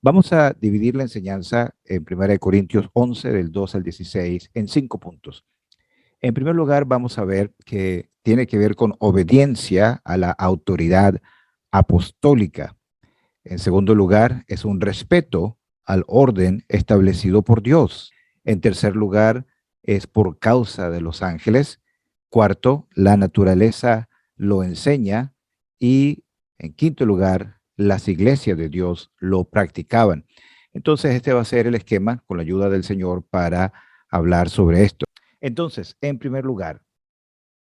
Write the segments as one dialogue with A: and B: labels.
A: Vamos a dividir la enseñanza en 1 Corintios 11, del 2 al 16, en 5 puntos. En primer lugar, vamos a ver que tiene que ver con obediencia a la autoridad apostólica. En segundo lugar, es un respeto al orden establecido por Dios. En tercer lugar, es por causa de los ángeles. Cuarto, la naturaleza lo enseña. Y en quinto lugar, las iglesias de Dios lo practicaban. Entonces, este va a ser el esquema con la ayuda del Señor para hablar sobre esto. Entonces, en primer lugar,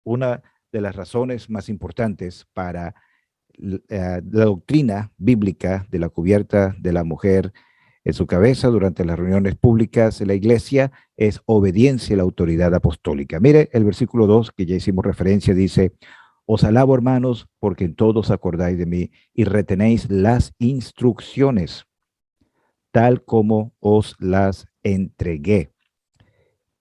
A: una de las razones más importantes para la doctrina bíblica de la cubierta de la mujer en su cabeza durante las reuniones públicas de la iglesia es obediencia a la autoridad apostólica. Mire el versículo 2 que ya hicimos referencia, dice: os alabo, hermanos, porque en todos acordáis de mí y retenéis las instrucciones tal como os las entregué.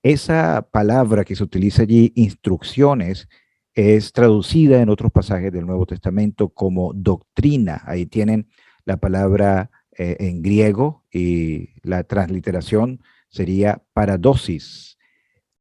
A: Esa palabra que se utiliza allí, instrucciones, es traducida en otros pasajes del Nuevo Testamento como doctrina. Ahí tienen la palabra en griego y la transliteración sería paradosis,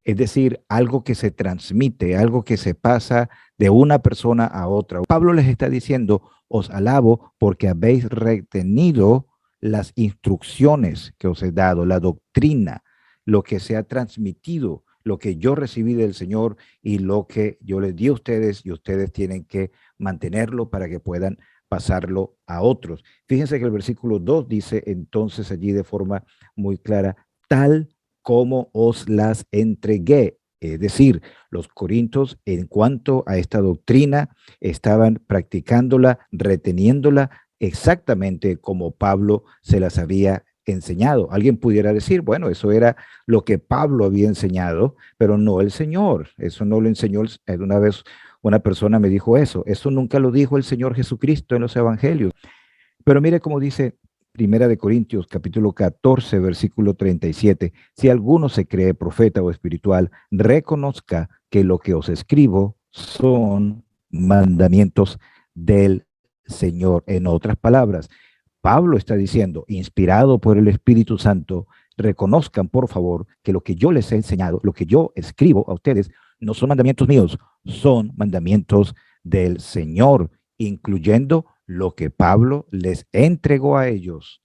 A: es decir, algo que se transmite, algo que se pasa de una persona a otra. Pablo les está diciendo: os alabo porque habéis retenido las instrucciones que os he dado, la doctrina, lo que se ha transmitido, lo que yo recibí del Señor y lo que yo les di a ustedes, y ustedes tienen que mantenerlo para que puedan pasarlo a otros. Fíjense que el versículo 2 dice entonces allí de forma muy clara: tal como os las entregué. Es decir, los corintios en cuanto a esta doctrina estaban practicándola, reteniéndola exactamente como Pablo se las había enseñado. Alguien pudiera decir, bueno, eso era lo que Pablo había enseñado, pero no el Señor. Eso no lo enseñó. Una vez una persona me dijo eso nunca lo dijo el Señor Jesucristo en los evangelios. Pero mire cómo dice Primera de Corintios, capítulo 14, versículo 37. Si alguno se cree profeta o espiritual, reconozca que lo que os escribo son mandamientos del Señor. En otras palabras, Pablo está diciendo, inspirado por el Espíritu Santo, reconozcan por favor que lo que yo les he enseñado, lo que yo escribo a ustedes, no son mandamientos míos, son mandamientos del Señor, incluyendo lo que Pablo les entregó a ellos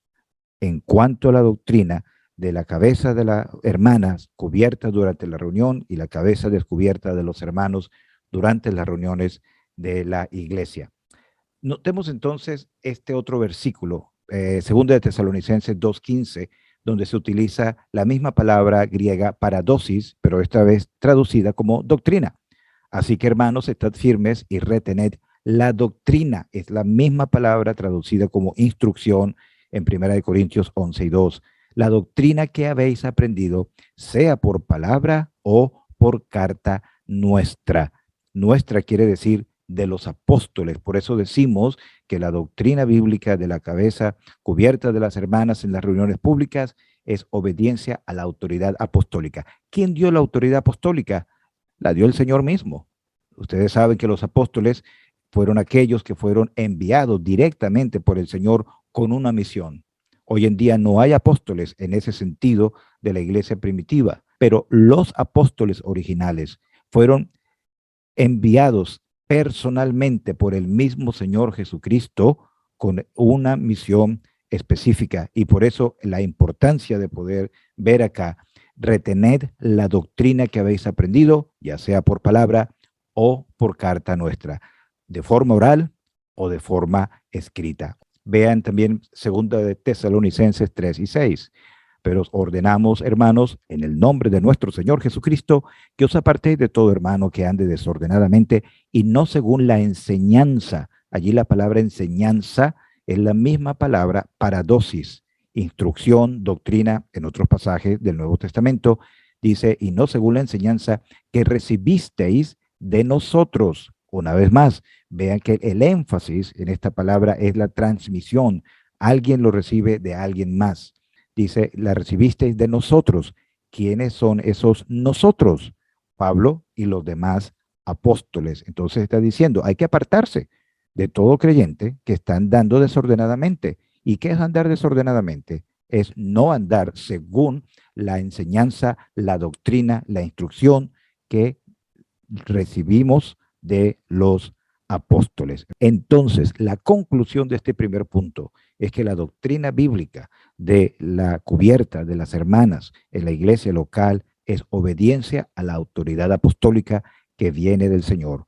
A: en cuanto a la doctrina de la cabeza de las hermanas cubierta durante la reunión y la cabeza descubierta de los hermanos durante las reuniones de la iglesia. Notemos entonces este otro versículo, segundo de Tesalonicenses 2:15, donde se utiliza la misma palabra griega paradosis, pero esta vez traducida como doctrina. Así que, hermanos, estad firmes y retened la doctrina. Es la misma palabra traducida como instrucción en 1 Corintios 11:2. La doctrina que habéis aprendido, sea por palabra o por carta nuestra. Nuestra quiere decir de los apóstoles. Por eso decimos que la doctrina bíblica de la cabeza cubierta de las hermanas en las reuniones públicas es obediencia a la autoridad apostólica. ¿Quién dio la autoridad apostólica? La dio el Señor mismo. Ustedes saben que los apóstoles fueron aquellos que fueron enviados directamente por el Señor con una misión. Hoy en día no hay apóstoles en ese sentido de la iglesia primitiva, pero los apóstoles originales fueron enviados personalmente por el mismo Señor Jesucristo con una misión específica. Y por eso la importancia de poder ver acá: retened la doctrina que habéis aprendido, ya sea por palabra o por carta nuestra, de forma oral o de forma escrita. Vean también segunda de Tesalonicenses 3:6. Pero os ordenamos, hermanos, en el nombre de nuestro Señor Jesucristo, que os apartéis de todo hermano que ande desordenadamente y no según la enseñanza. Allí la palabra enseñanza es la misma palabra paradosis, instrucción, doctrina. En otros pasajes del Nuevo Testamento dice, y no según la enseñanza que recibisteis de nosotros. Una vez más, vean que el énfasis en esta palabra es la transmisión. Alguien lo recibe de alguien más. Dice, la recibisteis de nosotros. ¿Quiénes son esos nosotros? Pablo y los demás apóstoles. Entonces está diciendo, hay que apartarse de todo creyente que están dando desordenadamente ¿Y qué es andar desordenadamente? Es no andar según la enseñanza, la doctrina, la instrucción que recibimos de los apóstoles. Entonces, la conclusión de este primer punto es que la doctrina bíblica de la cubierta de las hermanas en la iglesia local es obediencia a la autoridad apostólica que viene del Señor.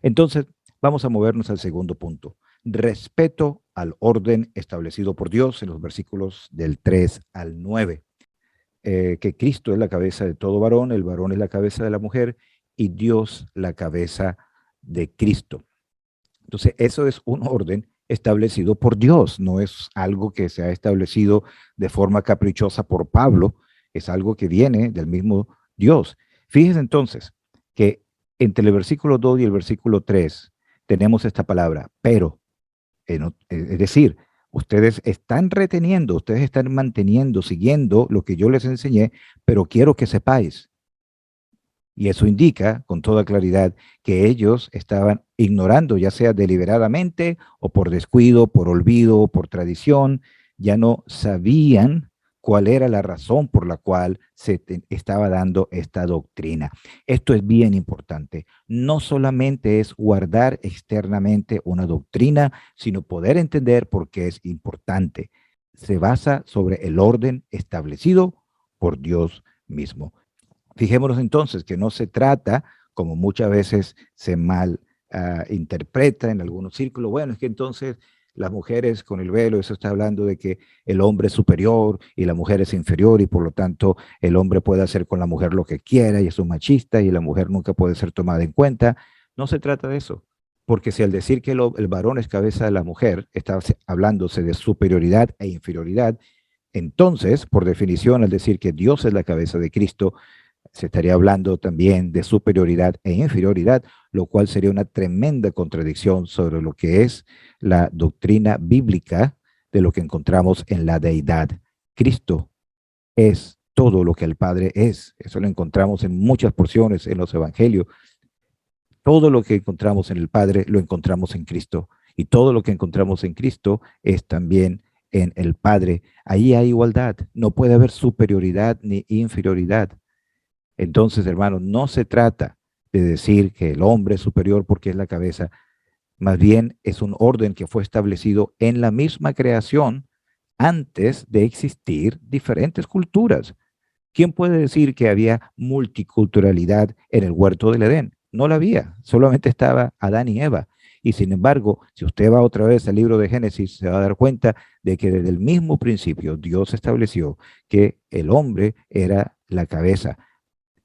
A: Entonces, vamos a movernos al segundo punto. Respeto al orden establecido por Dios en los versículos del 3 al 9. Que Cristo es la cabeza de todo varón, el varón es la cabeza de la mujer y Dios la cabeza de Cristo. Entonces, eso es un orden establecido por Dios, no es algo que se ha establecido de forma caprichosa por Pablo, es algo que viene del mismo Dios. Fíjense entonces que entre el versículo 2 y el versículo 3 tenemos esta palabra, pero, es decir, ustedes están reteniendo, ustedes están manteniendo, siguiendo lo que yo les enseñé, pero quiero que sepáis. Y eso indica con toda claridad que ellos estaban ignorando, ya sea deliberadamente o por descuido, por olvido, o por tradición, ya no sabían cuál era la razón por la cual se estaba dando esta doctrina. Esto es bien importante. No solamente es guardar externamente una doctrina, sino poder entender por qué es importante. Se basa sobre el orden establecido por Dios mismo. Fijémonos entonces que no se trata, como muchas veces se mal interpreta en algunos círculos, bueno, es que entonces las mujeres con el velo, eso está hablando de que el hombre es superior y la mujer es inferior y por lo tanto el hombre puede hacer con la mujer lo que quiera y es un machista y la mujer nunca puede ser tomada en cuenta. No se trata de eso, porque si al decir que el varón es cabeza de la mujer, está hablándose de superioridad e inferioridad, entonces, por definición, al decir que Dios es la cabeza de Cristo, se estaría hablando también de superioridad e inferioridad, lo cual sería una tremenda contradicción sobre lo que es la doctrina bíblica de lo que encontramos en la deidad. Cristo es todo lo que el Padre es. Eso lo encontramos en muchas porciones en los evangelios. Todo lo que encontramos en el Padre lo encontramos en Cristo. Y todo lo que encontramos en Cristo es también en el Padre. Ahí hay igualdad. No puede haber superioridad ni inferioridad. Entonces, hermanos, no se trata de decir que el hombre es superior porque es la cabeza, más bien es un orden que fue establecido en la misma creación antes de existir diferentes culturas. ¿Quién puede decir que había multiculturalidad en el huerto del Edén? No la había, solamente estaba Adán y Eva. Y sin embargo, si usted va otra vez al libro de Génesis, se va a dar cuenta de que desde el mismo principio Dios estableció que el hombre era la cabeza.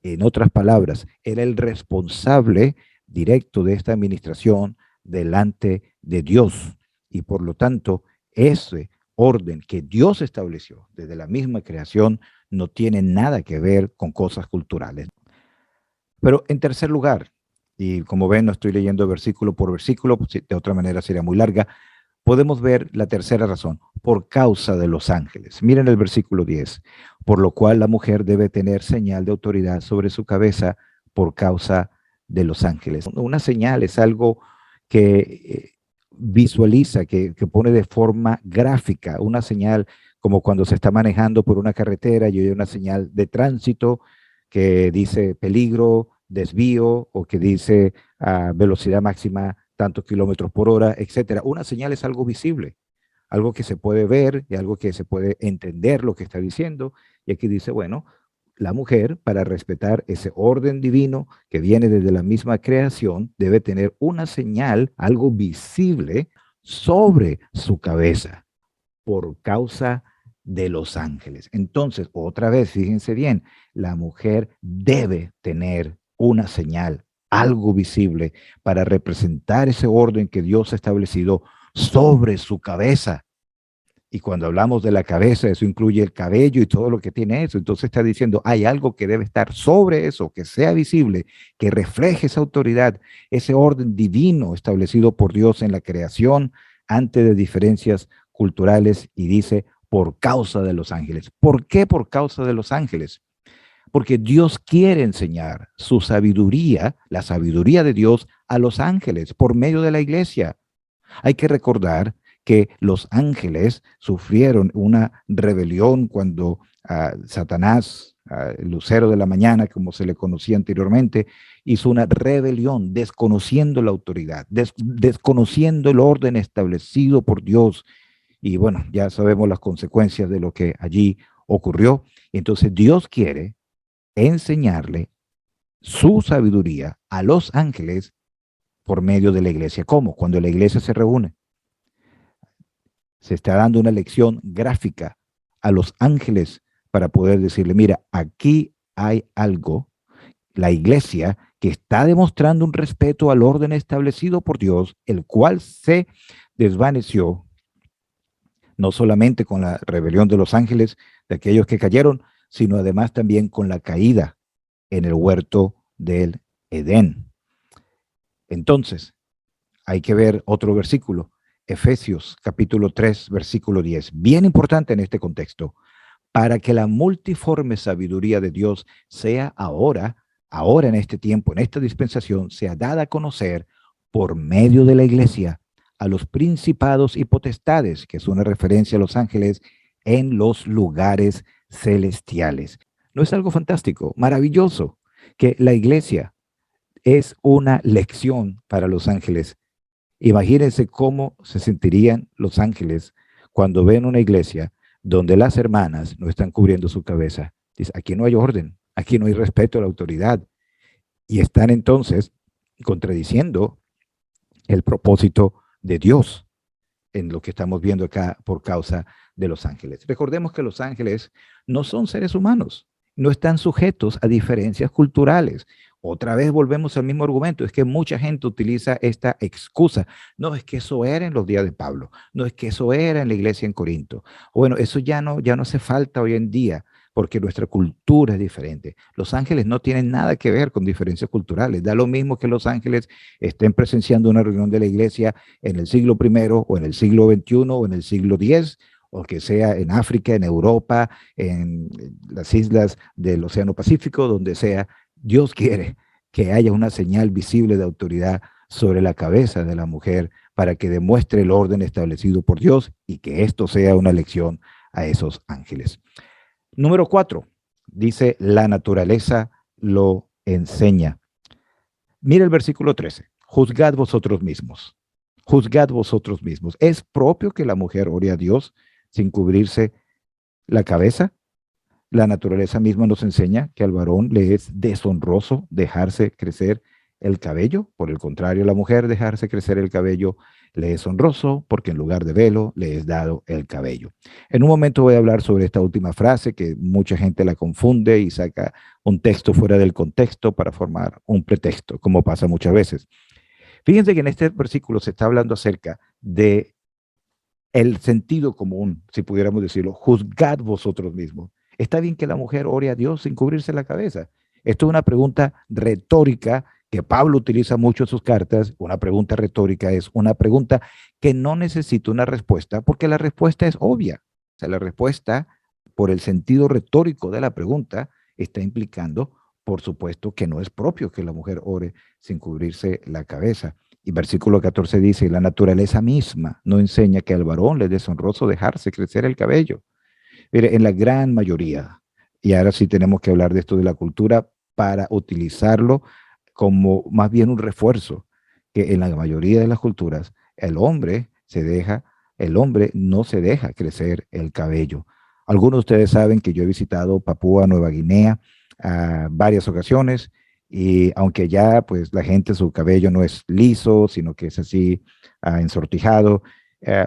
A: En otras palabras, era el responsable directo de esta administración delante de Dios. Y por lo tanto, ese orden que Dios estableció desde la misma creación no tiene nada que ver con cosas culturales. Pero en tercer lugar, y como ven, no estoy leyendo versículo por versículo, pues, de otra manera sería muy larga, podemos ver la tercera razón, por causa de los ángeles. Miren el versículo 10, por lo cual la mujer debe tener señal de autoridad sobre su cabeza por causa de los ángeles. Una señal es algo que visualiza, que pone de forma gráfica, una señal como cuando se está manejando por una carretera y hay una señal de tránsito que dice peligro, desvío o que dice velocidad máxima tantos kilómetros por hora, etcétera. Una señal es algo visible, algo que se puede ver y algo que se puede entender lo que está diciendo. Y aquí dice, bueno, la mujer, para respetar ese orden divino que viene desde la misma creación, debe tener una señal, algo visible, sobre su cabeza por causa de los ángeles. Entonces, otra vez, fíjense bien, la mujer debe tener una señal, algo visible, para representar ese orden que Dios ha establecido sobre su cabeza. Y cuando hablamos de la cabeza, eso incluye el cabello y todo lo que tiene eso. Entonces está diciendo, hay algo que debe estar sobre eso, que sea visible, que refleje esa autoridad, ese orden divino establecido por Dios en la creación, antes de diferencias culturales, y dice, por causa de los ángeles. ¿Por qué por causa de los ángeles? Porque Dios quiere enseñar su sabiduría, la sabiduría de Dios, a los ángeles por medio de la iglesia. Hay que recordar que los ángeles sufrieron una rebelión cuando Satanás, el lucero de la mañana, como se le conocía anteriormente, hizo una rebelión, desconociendo la autoridad, desconociendo el orden establecido por Dios. Y bueno, ya sabemos las consecuencias de lo que allí ocurrió. Entonces Dios quiere enseñarle su sabiduría a los ángeles por medio de la iglesia. ¿Cómo? Cuando la iglesia se reúne. Se está dando una lección gráfica a los ángeles para poder decirle, mira, aquí hay algo, la iglesia que está demostrando un respeto al orden establecido por Dios, el cual se desvaneció, no solamente con la rebelión de los ángeles, de aquellos que cayeron, sino además también con la caída en el huerto del Edén. Entonces, hay que ver otro versículo, Efesios capítulo 3, versículo 10, bien importante en este contexto, para que la multiforme sabiduría de Dios sea ahora en este tiempo, en esta dispensación, sea dada a conocer por medio de la iglesia a los principados y potestades, que es una referencia a los ángeles, en los lugares celestiales. ¿No es algo fantástico, maravilloso, que la iglesia es una lección para los ángeles? Imagínense cómo se sentirían los ángeles cuando ven una iglesia donde las hermanas no están cubriendo su cabeza. Dice, aquí no hay orden, aquí no hay respeto a la autoridad. Y están entonces contradiciendo el propósito de Dios en lo que estamos viendo acá por causa de los ángeles. Recordemos que los ángeles no son seres humanos, no están sujetos a diferencias culturales. Otra vez volvemos al mismo argumento, es que mucha gente utiliza esta excusa. No, es que eso era en los días de Pablo, no es que eso era en la iglesia en Corinto. Bueno, eso ya no hace falta hoy en día, porque nuestra cultura es diferente. Los ángeles no tienen nada que ver con diferencias culturales. Da lo mismo que los ángeles estén presenciando una reunión de la iglesia en el siglo primero o en el siglo XXI o en el siglo X, o que sea en África, en Europa, en las islas del Océano Pacífico, donde sea. Dios quiere que haya una señal visible de autoridad sobre la cabeza de la mujer para que demuestre el orden establecido por Dios y que esto sea una lección a esos ángeles. Número 4, dice, la naturaleza lo enseña. Mira el versículo 13. Juzgad vosotros mismos. Juzgad vosotros mismos. ¿Es propio que la mujer ore a Dios sin cubrirse la cabeza? La naturaleza misma nos enseña que al varón le es deshonroso dejarse crecer el cabello. Por el contrario, a la mujer dejarse crecer el cabello le es honroso porque en lugar de velo le es dado el cabello. En un momento voy a hablar sobre esta última frase que mucha gente la confunde y saca un texto fuera del contexto para formar un pretexto, como pasa muchas veces. Fíjense que en este versículo se está hablando acerca de el sentido común, si pudiéramos decirlo. Juzgad vosotros mismos. ¿Está bien que la mujer ore a Dios sin cubrirse la cabeza? Esto es una pregunta retórica que Pablo utiliza mucho en sus cartas. Una pregunta retórica es una pregunta que no necesita una respuesta porque la respuesta es obvia. O sea, la respuesta, por el sentido retórico de la pregunta, está implicando, por supuesto, que no es propio que la mujer ore sin cubrirse la cabeza. Y versículo 14 dice, la naturaleza misma no enseña que al varón le es deshonroso dejarse crecer el cabello. Mire, en la gran mayoría, y ahora sí tenemos que hablar de esto de la cultura para utilizarlo como más bien un refuerzo, que en la mayoría de las culturas el hombre no se deja crecer el cabello. Algunos de ustedes saben que yo he visitado Papúa Nueva Guinea varias ocasiones, y aunque ya pues la gente su cabello no es liso, sino que es así ensortijado,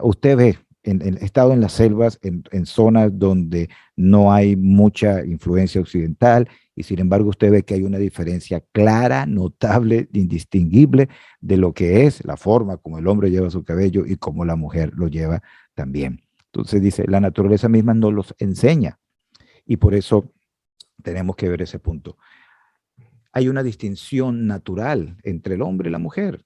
A: usted ve he estado en las selvas, en zonas donde no hay mucha influencia occidental, y sin embargo usted ve que hay una diferencia clara, notable, indistinguible de lo que es la forma como el hombre lleva su cabello y como la mujer lo lleva también. Entonces dice, la naturaleza misma nos los enseña, y por eso tenemos que ver ese punto. Hay una distinción natural entre el hombre y la mujer.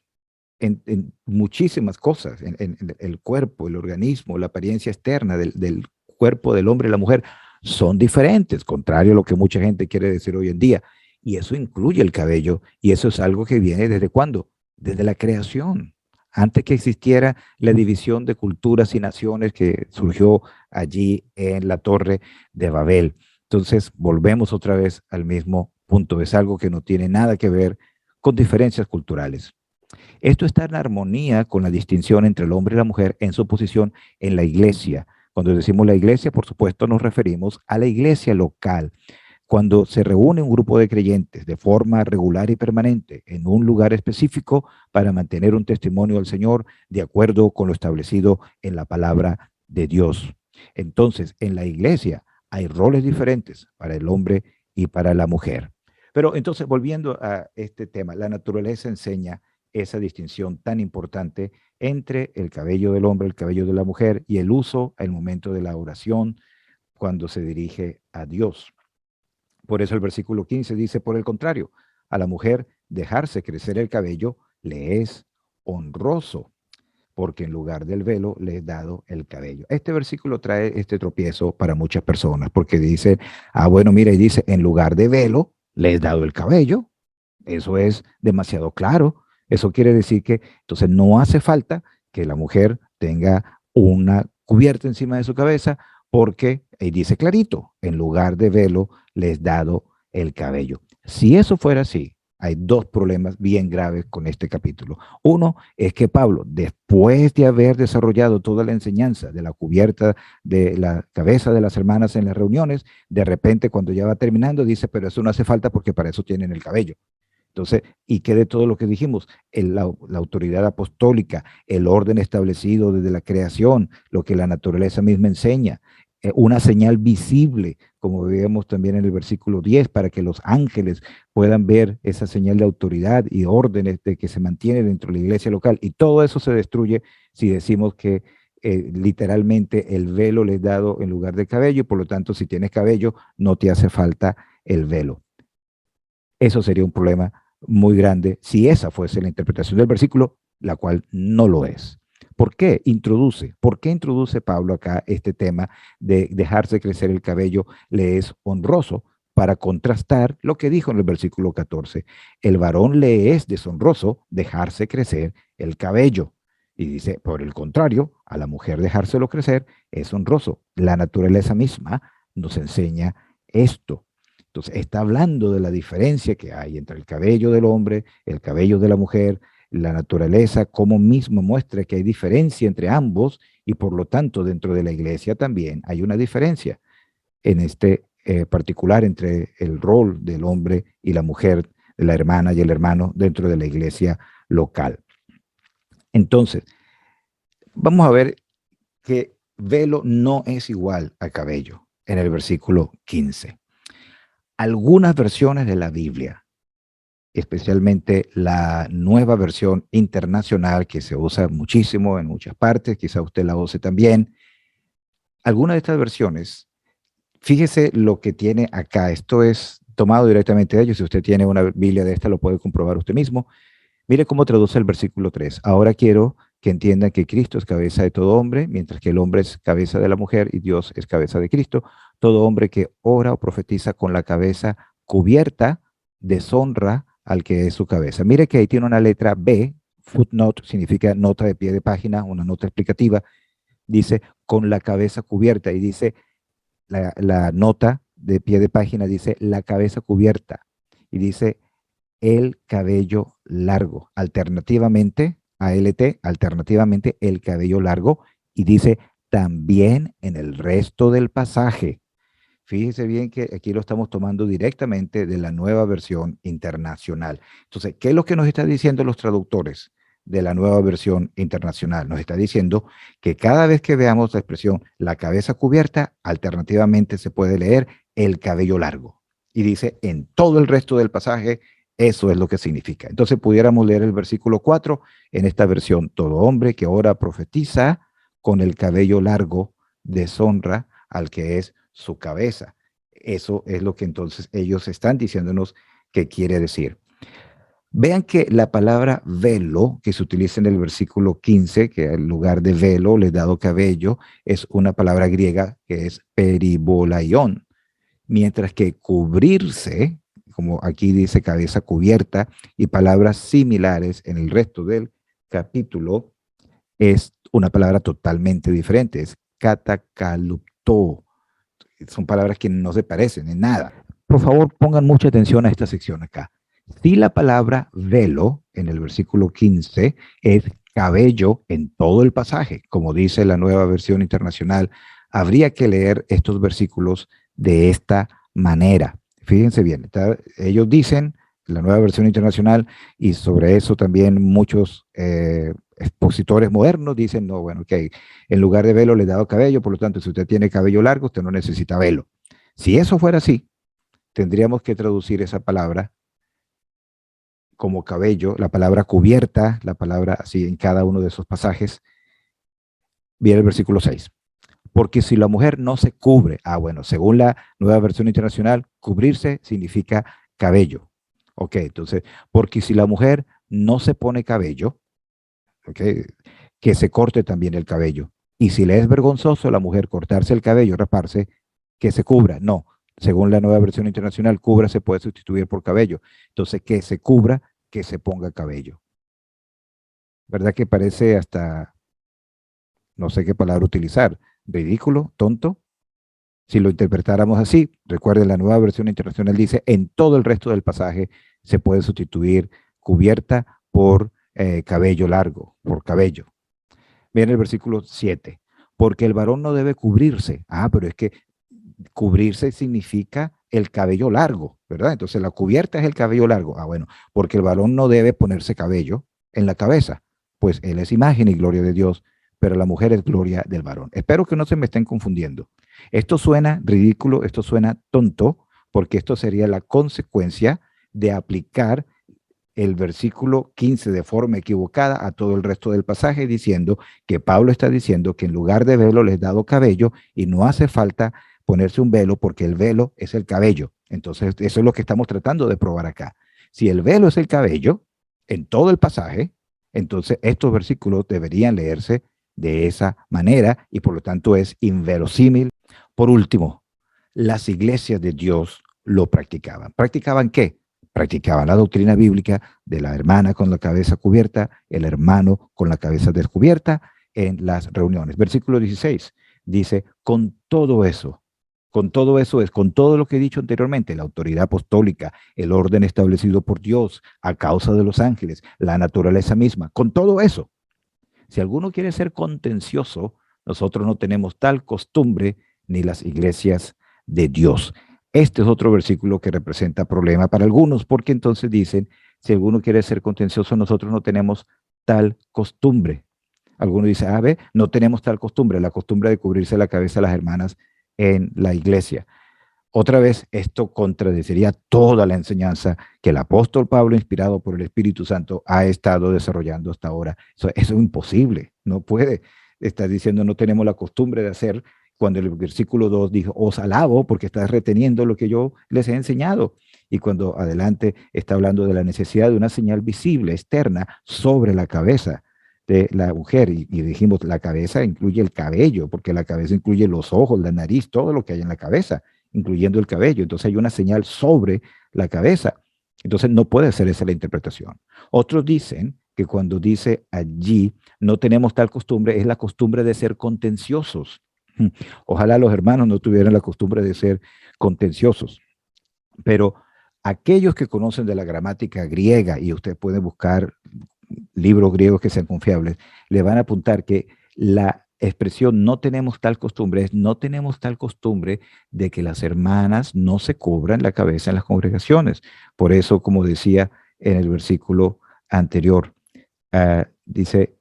A: En muchísimas cosas, en el cuerpo, el organismo, la apariencia externa del cuerpo del hombre y la mujer son diferentes, contrario a lo que mucha gente quiere decir hoy en día. Y eso incluye el cabello, y eso es algo que viene ¿desde cuándo? Desde la creación. antes que existiera la división de culturas y naciones que surgió allí en la Torre de Babel. Entonces, volvemos otra vez al mismo punto. Es algo que no tiene nada que ver con diferencias culturales. Esto está en armonía con la distinción entre el hombre y la mujer en su posición en la iglesia. Cuando decimos la iglesia, por supuesto, nos referimos a la iglesia local. Cuando se reúne un grupo de creyentes de forma regular y permanente en un lugar específico para mantener un testimonio al Señor de acuerdo con lo establecido en la palabra de Dios. Entonces, en la iglesia hay roles diferentes para el hombre y para la mujer. Pero entonces, volviendo a este tema, la naturaleza enseña esa distinción tan importante entre el cabello del hombre, el cabello de la mujer y el uso al momento de la oración cuando se dirige a Dios. Por eso el versículo 15 dice, por el contrario, a la mujer dejarse crecer el cabello le es honroso, porque en lugar del velo le es dado el cabello. Este versículo trae este tropiezo para muchas personas, porque dice, bueno, mira, y dice, en lugar de velo le es dado el cabello. Eso es demasiado claro. Eso quiere decir que entonces no hace falta que la mujer tenga una cubierta encima de su cabeza, porque ahí dice clarito, en lugar de velo les dado el cabello. Si eso fuera así, hay dos problemas bien graves con este capítulo. Uno es que Pablo, después de haber desarrollado toda la enseñanza de la cubierta de la cabeza de las hermanas en las reuniones, de repente cuando ya va terminando dice, pero eso no hace falta porque para eso tienen el cabello. Entonces, ¿y qué de todo lo que dijimos? La autoridad apostólica, el orden establecido desde la creación, lo que la naturaleza misma enseña, una señal visible, como vemos también en el versículo 10, para que los ángeles puedan ver esa señal de autoridad y órdenes de que se mantiene dentro de la iglesia local. Y todo eso se destruye si decimos que literalmente el velo le es dado en lugar de cabello, y por lo tanto, si tienes cabello, no te hace falta el velo. Eso sería un problema muy grande si esa fuese la interpretación del versículo, la cual no lo es. ¿Por qué introduce? ¿Por qué introduce Pablo acá este tema de dejarse crecer el cabello le es honroso? Para contrastar lo que dijo en el versículo 14. El varón le es deshonroso dejarse crecer el cabello. Y dice, por el contrario, a la mujer dejárselo crecer es honroso. La naturaleza misma nos enseña esto. Entonces, está hablando de la diferencia que hay entre el cabello del hombre, el cabello de la mujer, la naturaleza, como mismo muestra que hay diferencia entre ambos y por lo tanto dentro de la iglesia también hay una diferencia en este particular entre el rol del hombre y la mujer, de la hermana y el hermano dentro de la iglesia local. Entonces, vamos a ver que velo no es igual a cabello en el versículo 15. Algunas versiones de la Biblia, especialmente la nueva versión internacional que se usa muchísimo en muchas partes, quizá usted la use también. Algunas de estas versiones, fíjese lo que tiene acá, esto es tomado directamente de ellos, si usted tiene una Biblia de esta lo puede comprobar usted mismo. Mire cómo traduce el versículo 3. Ahora quiero que entiendan que Cristo es cabeza de todo hombre, mientras que el hombre es cabeza de la mujer y Dios es cabeza de Cristo. Todo hombre que ora o profetiza con la cabeza cubierta deshonra al que es su cabeza. Mire que ahí tiene una letra B, footnote significa nota de pie de página, una nota explicativa. Dice con la cabeza cubierta y dice la nota de pie de página, dice la cabeza cubierta y dice el cabello largo. Alternativamente, ALT, alternativamente el cabello largo, y dice también en el resto del pasaje. Fíjese bien que aquí lo estamos tomando directamente de la nueva versión internacional. Entonces, ¿qué es lo que nos están diciendo los traductores de la nueva versión internacional? Nos está diciendo que cada vez que veamos la expresión la cabeza cubierta, alternativamente se puede leer el cabello largo. Y dice en todo el resto del pasaje, eso es lo que significa. Entonces pudiéramos leer el versículo 4 en esta versión. Todo hombre que ahora profetiza con el cabello largo deshonra al que es su cabeza. Eso es lo que entonces ellos están diciéndonos que quiere decir. Vean que la palabra velo, que se utiliza en el versículo 15, que en lugar de velo le he dado cabello, es una palabra griega que es peribolaión, mientras que cubrirse, como aquí dice cabeza cubierta, y palabras similares en el resto del capítulo, es una palabra totalmente diferente, es catakalupto. Son palabras que no se parecen en nada. Por favor, pongan mucha atención a esta sección acá. Si la palabra velo en el versículo 15 es cabello en todo el pasaje, como dice la nueva versión internacional, habría que leer estos versículos de esta manera. Fíjense bien, ellos dicen, la nueva versión internacional, y sobre eso también muchos expositores modernos dicen, no, bueno, ok, en lugar de velo le he dado cabello, por lo tanto, si usted tiene cabello largo, usted no necesita velo. Si eso fuera así, tendríamos que traducir esa palabra como cabello, la palabra cubierta, la palabra así en cada uno de esos pasajes. Viene el versículo 6. Porque si la mujer no se cubre, bueno, según la nueva versión internacional, cubrirse significa cabello. Ok, entonces, porque si la mujer no se pone cabello, ok, que se corte también el cabello. Y si le es vergonzoso a la mujer cortarse el cabello, raparse, que se cubra. No, según la nueva versión internacional, cubra se puede sustituir por cabello. Entonces, que se cubra, que se ponga cabello. ¿Verdad que parece hasta, no sé qué palabra utilizar, ridículo, tonto? Si lo interpretáramos así, recuerden, la nueva versión internacional dice, en todo el resto del pasaje se puede sustituir cubierta por cabello largo, por cabello. Viene el versículo 7, porque el varón no debe cubrirse. Pero es que cubrirse significa el cabello largo, ¿verdad? Entonces la cubierta es el cabello largo. Bueno, porque el varón no debe ponerse cabello en la cabeza, pues él es imagen y gloria de Dios, pero la mujer es gloria del varón. Espero que no se me estén confundiendo. Esto suena ridículo, esto suena tonto, porque esto sería la consecuencia de aplicar el versículo 15 de forma equivocada a todo el resto del pasaje, diciendo que Pablo está diciendo que en lugar de velo les he dado cabello y no hace falta ponerse un velo porque el velo es el cabello. Entonces, eso es lo que estamos tratando de probar acá. Si el velo es el cabello en todo el pasaje, entonces estos versículos deberían leerse de esa manera y por lo tanto es inverosímil. Por último, las iglesias de Dios lo practicaban. ¿Practicaban qué? Practicaban la doctrina bíblica de la hermana con la cabeza cubierta, el hermano con la cabeza descubierta en las reuniones. Versículo 16 dice, con todo eso es, con todo lo que he dicho anteriormente, la autoridad apostólica, el orden establecido por Dios a causa de los ángeles, la naturaleza misma, con todo eso. Si alguno quiere ser contencioso, nosotros no tenemos tal costumbre ni las iglesias de Dios. Este es otro versículo que representa problema para algunos, porque entonces dicen, si alguno quiere ser contencioso, nosotros no tenemos tal costumbre. Algunos dicen, ve, no tenemos tal costumbre, la costumbre de cubrirse la cabeza a las hermanas en la iglesia. Otra vez, esto contradeciría toda la enseñanza que el apóstol Pablo, inspirado por el Espíritu Santo, ha estado desarrollando hasta ahora. Eso es imposible, no puede estar diciendo no tenemos la costumbre de hacer, cuando el versículo 2 dijo, os alabo porque estás reteniendo lo que yo les he enseñado. Y cuando adelante está hablando de la necesidad de una señal visible, externa, sobre la cabeza de la mujer. Y dijimos, la cabeza incluye el cabello, porque la cabeza incluye los ojos, la nariz, todo lo que hay en la cabeza, incluyendo el cabello. Entonces hay una señal sobre la cabeza. Entonces no puede ser esa la interpretación. Otros dicen que cuando dice allí, no tenemos tal costumbre, es la costumbre de ser contenciosos. Ojalá los hermanos no tuvieran la costumbre de ser contenciosos. Pero aquellos que conocen de la gramática griega, y usted puede buscar libros griegos que sean confiables, le van a apuntar que la expresión no tenemos tal costumbre es no tenemos tal costumbre de que las hermanas no se cubran la cabeza en las congregaciones. Por eso, como decía en el versículo anterior, dice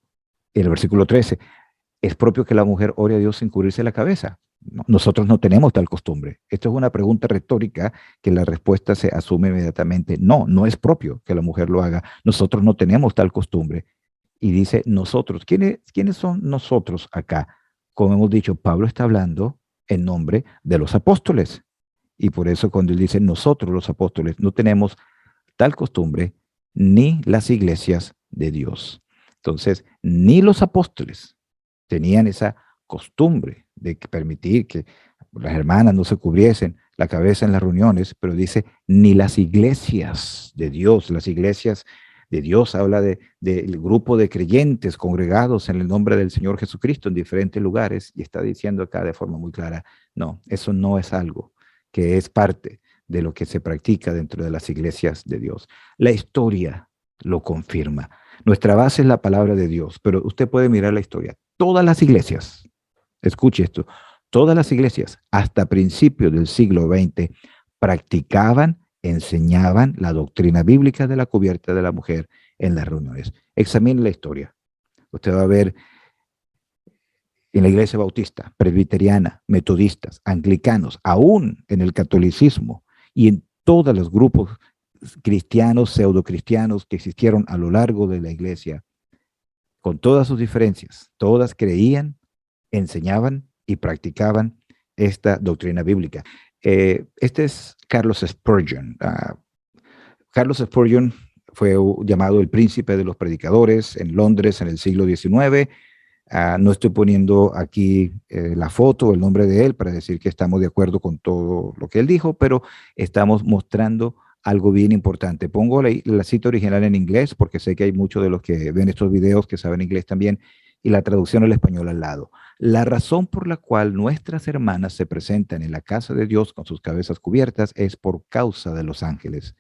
A: el versículo 13, es propio que la mujer ore a Dios sin cubrirse la cabeza. No, nosotros no tenemos tal costumbre. Esto es una pregunta retórica que la respuesta se asume inmediatamente. No, no es propio que la mujer lo haga. Nosotros no tenemos tal costumbre. Y dice nosotros. ¿Quiénes son nosotros acá? Como hemos dicho, Pablo está hablando en nombre de los apóstoles. Y por eso cuando él dice nosotros los apóstoles no tenemos tal costumbre ni las iglesias de Dios. Entonces, ni los apóstoles tenían esa costumbre de permitir que las hermanas no se cubriesen la cabeza en las reuniones, pero dice, ni las iglesias de Dios, las iglesias de Dios, habla del grupo de creyentes congregados en el nombre del Señor Jesucristo en diferentes lugares, y está diciendo acá de forma muy clara, no, eso no es algo que es parte de lo que se practica dentro de las iglesias de Dios. La historia lo confirma. Nuestra base es la palabra de Dios, pero usted puede mirar la historia. Todas las iglesias, escuche esto, todas las iglesias hasta principios del siglo XX practicaban, enseñaban la doctrina bíblica de la cubierta de la mujer en las reuniones. Examine la historia. Usted va a ver en la iglesia bautista, presbiteriana, metodistas, anglicanos, aún en el catolicismo y en todos los grupos cristianos, pseudocristianos que existieron a lo largo de la iglesia, con todas sus diferencias, todas creían, enseñaban y practicaban esta doctrina bíblica. Este es Carlos Spurgeon. Carlos Spurgeon fue llamado el príncipe de los predicadores en Londres en el siglo XIX. No estoy poniendo aquí la foto o el nombre de él para decir que estamos de acuerdo con todo lo que él dijo, pero estamos mostrando algo bien importante. Pongo la cita original en inglés porque sé que hay muchos de los que ven estos videos que saben inglés también, y la traducción al español al lado. La razón por la cual nuestras hermanas se presentan en la casa de Dios con sus cabezas cubiertas es por causa de los ángeles.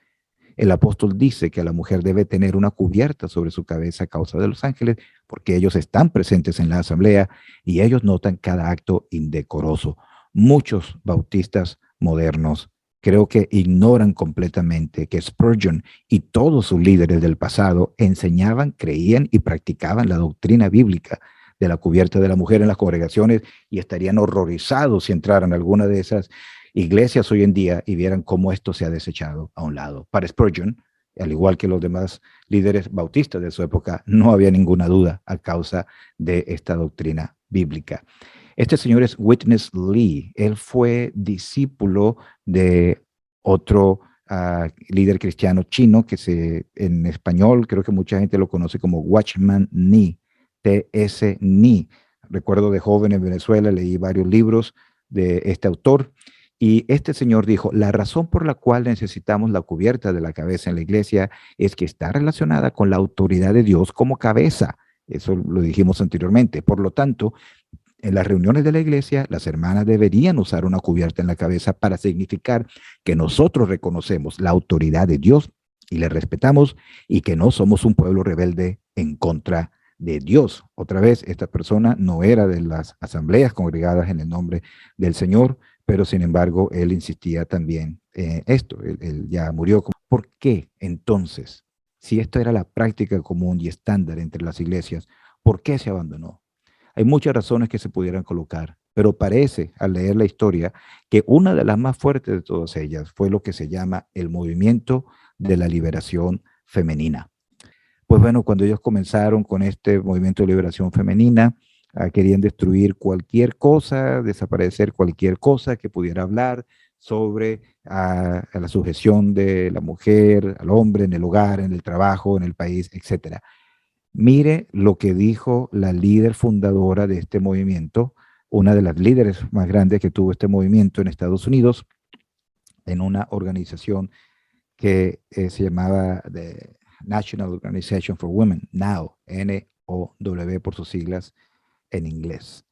A: El apóstol dice que la mujer debe tener una cubierta sobre su cabeza a causa de los ángeles, porque ellos están presentes en la asamblea y ellos notan cada acto indecoroso. Muchos bautistas modernos creo que ignoran completamente que Spurgeon y todos sus líderes del pasado enseñaban, creían y practicaban la doctrina bíblica de la cubierta de la mujer en las congregaciones, y estarían horrorizados si entraran a alguna de esas iglesias hoy en día y vieran cómo esto se ha desechado a un lado. Para Spurgeon, al igual que los demás líderes bautistas de su época, no había ninguna duda a causa de esta doctrina bíblica. Este señor es Witness Lee. Él fue discípulo de otro líder cristiano chino que en español creo que mucha gente lo conoce como Watchman Nee, T.S. Nee. Recuerdo de joven en Venezuela, leí varios libros de este autor. Y este señor dijo, la razón por la cual necesitamos la cubierta de la cabeza en la iglesia es que está relacionada con la autoridad de Dios como cabeza. Eso lo dijimos anteriormente. Por lo tanto, en las reuniones de la iglesia, las hermanas deberían usar una cubierta en la cabeza para significar que nosotros reconocemos la autoridad de Dios y le respetamos, y que no somos un pueblo rebelde en contra de Dios. Otra vez, esta persona no era de las asambleas congregadas en el nombre del Señor, pero sin embargo, él insistía también en esto. Él ya murió. ¿Por qué entonces, si esto era la práctica común y estándar entre las iglesias, por qué se abandonó? Hay muchas razones que se pudieran colocar, pero parece, al leer la historia, que una de las más fuertes de todas ellas fue lo que se llama el movimiento de la liberación femenina. Pues bueno, cuando ellos comenzaron con este movimiento de liberación femenina, querían destruir cualquier cosa, desaparecer cualquier cosa que pudiera hablar sobre a la sujeción de la mujer, al hombre, en el hogar, en el trabajo, en el país, etcétera. Mire lo que dijo la líder fundadora de este movimiento, una de las líderes más grandes que tuvo este movimiento en Estados Unidos, en una organización que se llamaba The National Organization for Women, NOW, N-O-W por sus siglas en inglés.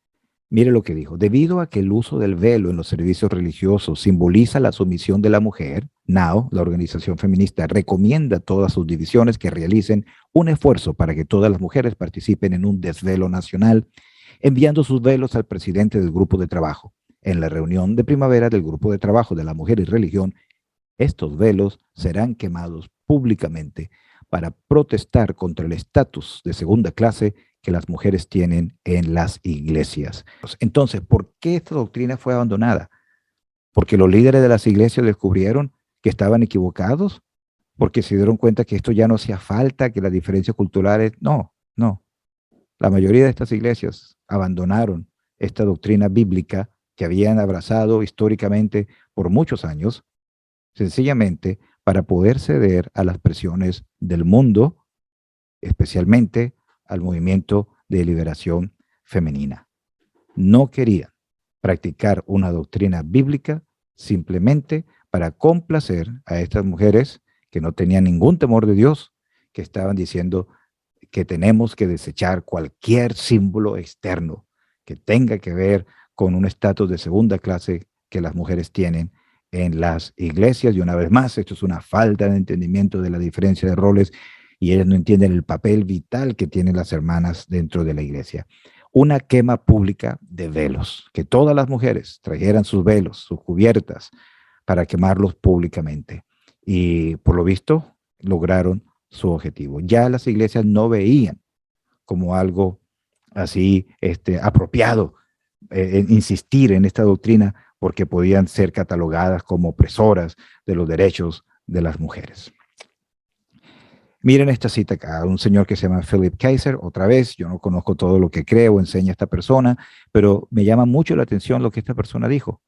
A: Mire lo que dijo. Debido a que el uso del velo en los servicios religiosos simboliza la sumisión de la mujer, NOW, la organización feminista, recomienda a todas sus divisiones que realicen un esfuerzo para que todas las mujeres participen en un desvelo nacional, enviando sus velos al presidente del grupo de trabajo. En la reunión de primavera del grupo de trabajo de la mujer y religión, estos velos serán quemados públicamente para protestar contra el estatus de segunda clase que las mujeres tienen en las iglesias. Entonces, ¿por qué esta doctrina fue abandonada? ¿Porque los líderes de las iglesias descubrieron que estaban equivocados? ¿Porque se dieron cuenta que esto ya no hacía falta, que las diferencias culturales? No, no. La mayoría de estas iglesias abandonaron esta doctrina bíblica que habían abrazado históricamente por muchos años, sencillamente para poder ceder a las presiones del mundo, especialmente al movimiento de liberación femenina. No querían practicar una doctrina bíblica simplemente para complacer a estas mujeres que no tenían ningún temor de Dios, que estaban diciendo que tenemos que desechar cualquier símbolo externo que tenga que ver con un estatus de segunda clase que las mujeres tienen en las iglesias. Y una vez más, esto es una falta de entendimiento de la diferencia de roles y ellas no entienden el papel vital que tienen las hermanas dentro de la iglesia. Una quema pública de velos, que todas las mujeres trajeran sus velos, sus cubiertas, para quemarlos públicamente. Y por lo visto, lograron su objetivo. Ya las iglesias no veían como algo así apropiado en insistir en esta doctrina porque podían ser catalogadas como opresoras de los derechos de las mujeres. Miren esta cita acá, un señor que se llama Philip Kaiser, otra vez, yo no conozco todo lo que cree o enseña esta persona, pero me llama mucho la atención lo que esta persona dijo.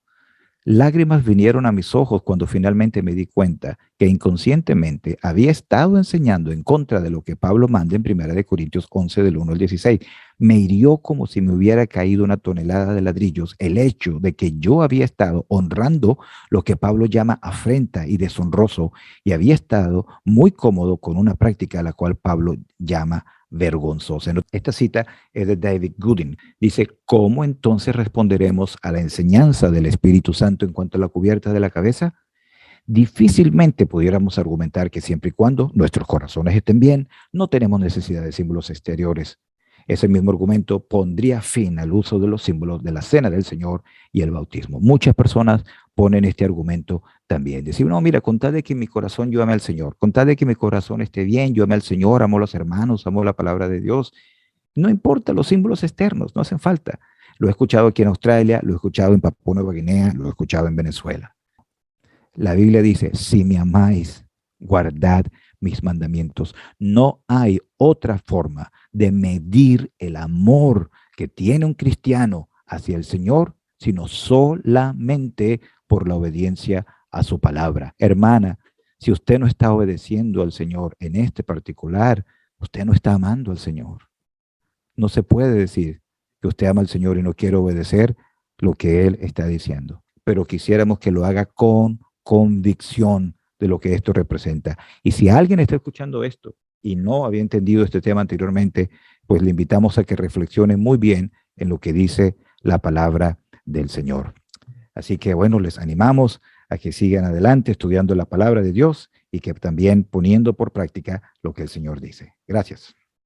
A: Lágrimas vinieron a mis ojos cuando finalmente me di cuenta que inconscientemente había estado enseñando en contra de lo que Pablo manda en 1 Corintios 11 del 1 al 16. Me hirió como si me hubiera caído una tonelada de ladrillos el hecho de que yo había estado honrando lo que Pablo llama afrenta y deshonroso y había estado muy cómodo con una práctica a la cual Pablo llama vergonzosa. Esta cita es de David Gooding. Dice, ¿cómo entonces responderemos a la enseñanza del Espíritu Santo en cuanto a la cubierta de la cabeza? Difícilmente pudiéramos argumentar que siempre y cuando nuestros corazones estén bien, no tenemos necesidad de símbolos exteriores. Ese mismo argumento pondría fin al uso de los símbolos de la cena del Señor y el bautismo. Muchas personas ponen este argumento también. Decir, no, mira, con tal de que mi corazón yo ame al Señor, con tal de que mi corazón esté bien, yo ame al Señor, amo a los hermanos, amo la palabra de Dios. No importa los símbolos externos, no hacen falta. Lo he escuchado aquí en Australia, lo he escuchado en Papúa Nueva Guinea, lo he escuchado en Venezuela. La Biblia dice, si me amáis, guardad mis mandamientos. No hay otra forma de medir el amor que tiene un cristiano hacia el Señor, sino solamente por la obediencia a su palabra. Hermana, si usted no está obedeciendo al Señor en este particular, usted no está amando al Señor. No se puede decir que usted ama al Señor y no quiere obedecer lo que Él está diciendo. Pero quisiéramos que lo haga con convicción de lo que esto representa. Y si alguien está escuchando esto y no había entendido este tema anteriormente, pues le invitamos a que reflexione muy bien en lo que dice la palabra del Señor. Así que bueno, les animamos a que sigan adelante estudiando la palabra de Dios y que también poniendo por práctica lo que el Señor dice. Gracias.